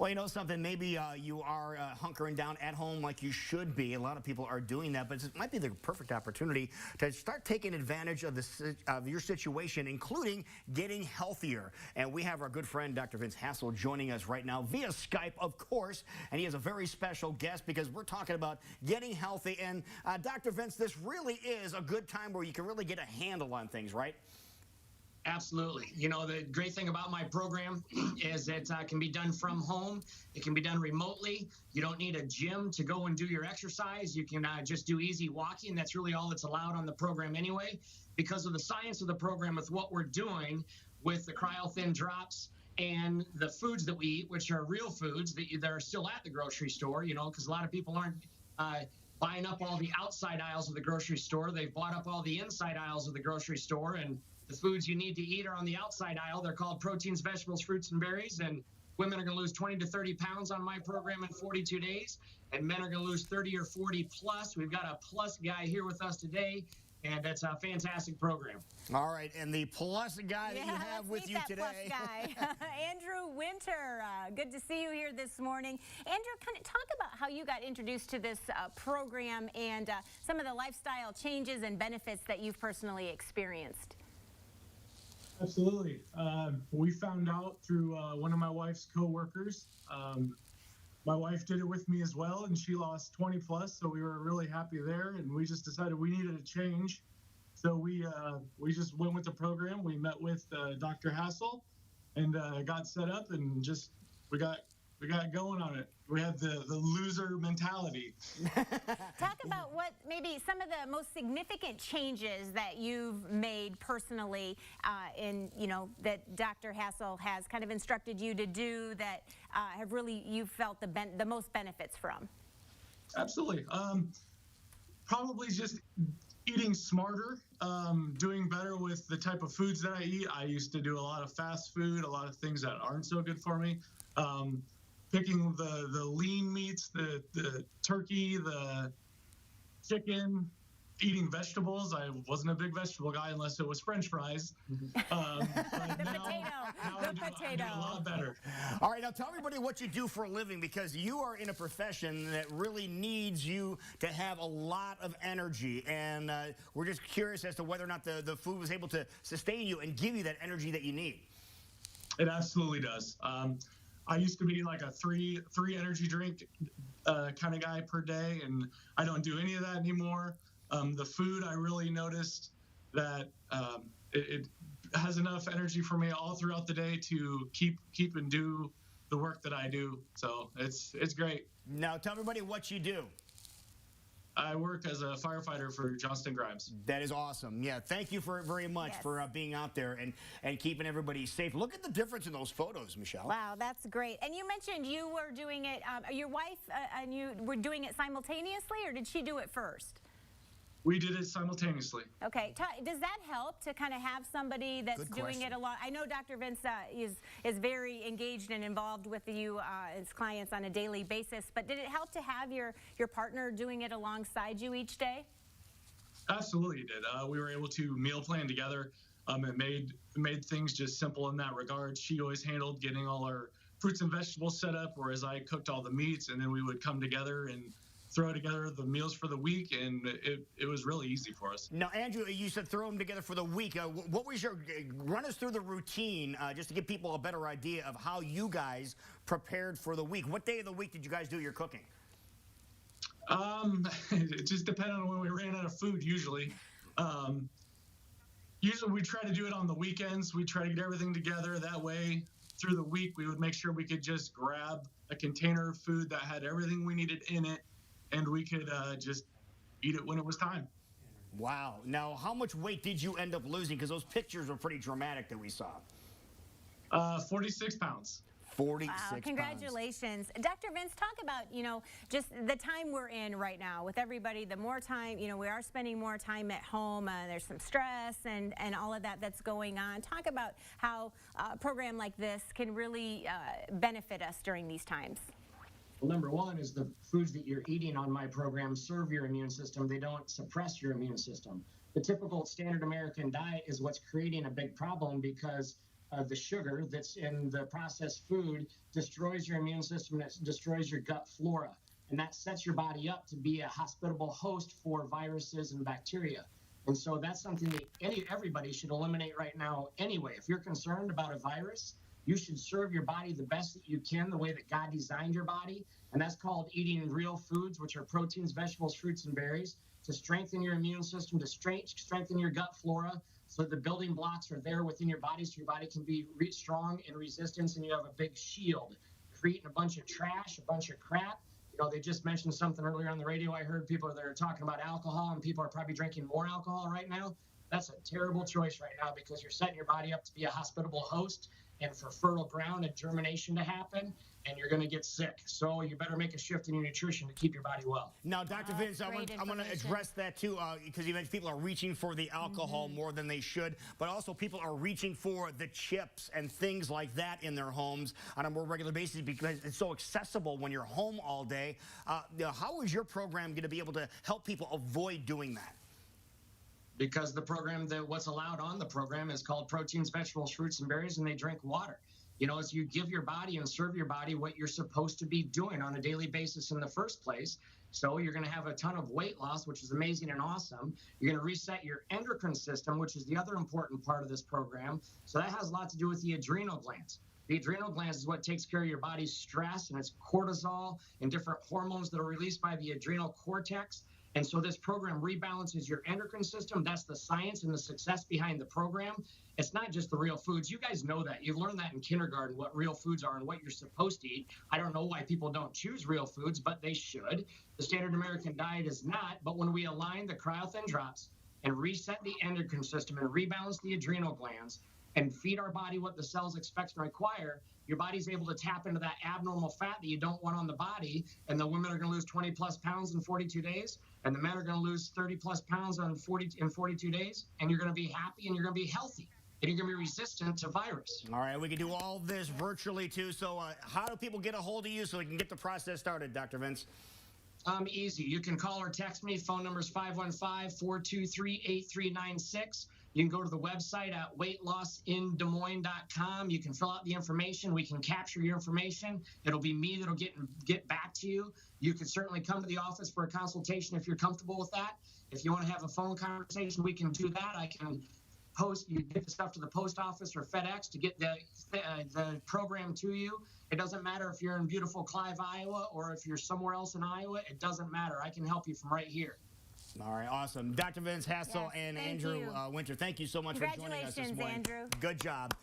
Well, you know something, maybe you are hunkering down at home like you should be. A lot of people are doing that, but it might be the perfect opportunity to start taking advantage of, of your situation, including getting healthier. And we have our good friend, Dr. Vince Hassel, joining us right now via Skype, of course. And he has a very special guest because we're talking about getting healthy. And Dr. Vince, this really is a good time where you can really get a handle on things, right? Absolutely. You know, the great thing about my program is it can be done from home. It can be done remotely. You don't need a gym to go and do your exercise. You can just do easy walking. That's really all that's allowed on the program anyway. Because of the science of the program with what we're doing with the cryo-thin drops and the foods that we eat, which are real foods that are still at the grocery store, you know, because a lot of people aren't buying up all the outside aisles of the grocery store. They've bought up all the inside aisles of the grocery store, and the foods you need to eat are on the outside aisle. They're called proteins, vegetables, fruits, and berries. And women are going to lose 20 to 30 pounds on my program in 42 days. And men are going to lose 30 or 40 plus. We've got a plus guy here with us today. And that's a fantastic program. All right, and the plus guy that you have with you today. Plus guy. Andrew Winter, good to see you here this morning. Andrew, kind of talk about how you got introduced to this program and some of the lifestyle changes and benefits that you've personally experienced. Absolutely. We found out through one of my wife's coworkers. My wife did it with me as well, and she lost 20 plus, so we were really happy there, and we just decided we needed a change. So we just went with the program. We met with Dr. Hassel and got set up, and just we got going on it. We had the loser mentality. Talk about what maybe some of the most significant changes that you've made personally that Dr. Hassel has kind of instructed you to do that have really you felt the most benefits from. Absolutely. Probably just eating smarter, doing better with the type of foods that I eat. I used to do a lot of fast food, a lot of things that aren't so good for me. Picking the lean meats, the turkey, the chicken, eating vegetables. I wasn't a big vegetable guy unless it was French fries. The potato. A lot better. All right, now tell everybody what you do for a living, because you are in a profession that really needs you to have a lot of energy, and we're just curious as to whether or not the food was able to sustain you and give you that energy that you need. It absolutely does. I used to be like a three energy drink kind of guy per day, and I don't do any of that anymore. The food, I really noticed that it has enough energy for me all throughout the day to keep and do the work that I do. So it's great. Now tell everybody what you do. I work as a firefighter for Johnston Grimes. That is awesome. Yeah, thank you very much for being out there and keeping everybody safe. Look at the difference in those photos, Michelle. Wow, that's great. And you mentioned you were doing it, your wife and you were doing it simultaneously, or did she do it first? We did it simultaneously. Okay. Does that help to kind of have somebody that's doing it a lot? I know Dr. Vince is very engaged and involved with you as clients on a daily basis, but did it help to have your partner doing it alongside you each day? Absolutely it did. We were able to meal plan together. It made things just simple in that regard. She always handled getting all our fruits and vegetables set up, whereas I cooked all the meats, and then we would come together and throw together the meals for the week, and it was really easy for us. Now, Andrew, you said throw them together for the week. What was run us through the routine just to give people a better idea of how you guys prepared for the week. What day of the week did you guys do your cooking? It just depended on when we ran out of food, usually. Usually we try to do it on the weekends. We try to get everything together. That way, through the week, we would make sure we could just grab a container of food that had everything we needed in it, and we could just eat it when it was time. Wow. Now, how much weight did you end up losing? Because those pictures were pretty dramatic that we saw. 46 pounds. 46 Wow, congratulations. pounds. Dr. Vince, talk about, just the time we're in right now with everybody. The more time, we are spending more time at home. There's some stress and all of that that's going on. Talk about how a program like this can really benefit us during these times. Well, number one is the foods that you're eating on my program serve your immune system. They don't suppress your immune system. The typical standard American diet is what's creating a big problem, because the sugar that's in the processed food destroys your immune system, and it destroys your gut flora. And that sets your body up to be a hospitable host for viruses and bacteria. And so that's something that everybody should eliminate right now anyway. If you're concerned about a virus, you should serve your body the best that you can, the way that God designed your body. And that's called eating real foods, which are proteins, vegetables, fruits, and berries, to strengthen your immune system, to strengthen your gut flora, so the building blocks are there within your body, so your body can be strong in resistance, and you have a big shield. If you're eating a bunch of trash, a bunch of crap, you know, they just mentioned something earlier on the radio. I heard people that are talking about alcohol, and people are probably drinking more alcohol right now. That's a terrible choice right now, because you're setting your body up to be a hospitable host and for fertile ground and germination to happen, and you're going to get sick. So you better make a shift in your nutrition to keep your body well. Now, Dr. Vince, I'm going to address that too, because you mentioned people are reaching for the alcohol more than they should, but also people are reaching for the chips and things like that in their homes on a more regular basis because it's so accessible when you're home all day. How is your program going to be able to help people avoid doing that? Because the program, what's allowed on the program is called proteins, vegetables, fruits, and berries, and they drink water. You know, as you give your body and serve your body what you're supposed to be doing on a daily basis in the first place. So you're going to have a ton of weight loss, which is amazing and awesome. You're going to reset your endocrine system, which is the other important part of this program. So that has a lot to do with the adrenal glands. The adrenal glands is what takes care of your body's stress, and it's cortisol and different hormones that are released by the adrenal cortex. And so this program rebalances your endocrine system. That's the science and the success behind the program. It's not just the real foods. You guys know that. You've learned that in kindergarten, what real foods are and what you're supposed to eat. I don't know why people don't choose real foods, but they should. The standard American diet is not. But when we align the cryothin drops and reset the endocrine system and rebalance the adrenal glands and feed our body what the cells expect and require, your body's able to tap into that abnormal fat that you don't want on the body, and the women are going to lose 20 plus pounds in 42 days, and the men are going to lose 30 plus pounds in 42 days, and you're going to be happy and you're going to be healthy, and you're going to be resistant to virus. All right, we can do all this virtually too. So how do people get a hold of you so we can get the process started, Dr. Vince? Easy. You can call or text me. Phone number is 515-423-8396. You can go to the website at weightlossindemoines.com. You can fill out the information. We can capture your information. It'll be me that'll get back to you. You can certainly come to the office for a consultation if you're comfortable with that. If you want to have a phone conversation, we can do that. I can you get the stuff to the post office or FedEx to get the program to you. It doesn't matter if you're in beautiful Clive, Iowa, or if you're somewhere else in Iowa. It doesn't matter. I can help you from right here. All right, awesome. Dr. Vince Hassel Yes, and thank Andrew you. Winter, thank you so much for joining us this morning. Congratulations, Andrew. Good job.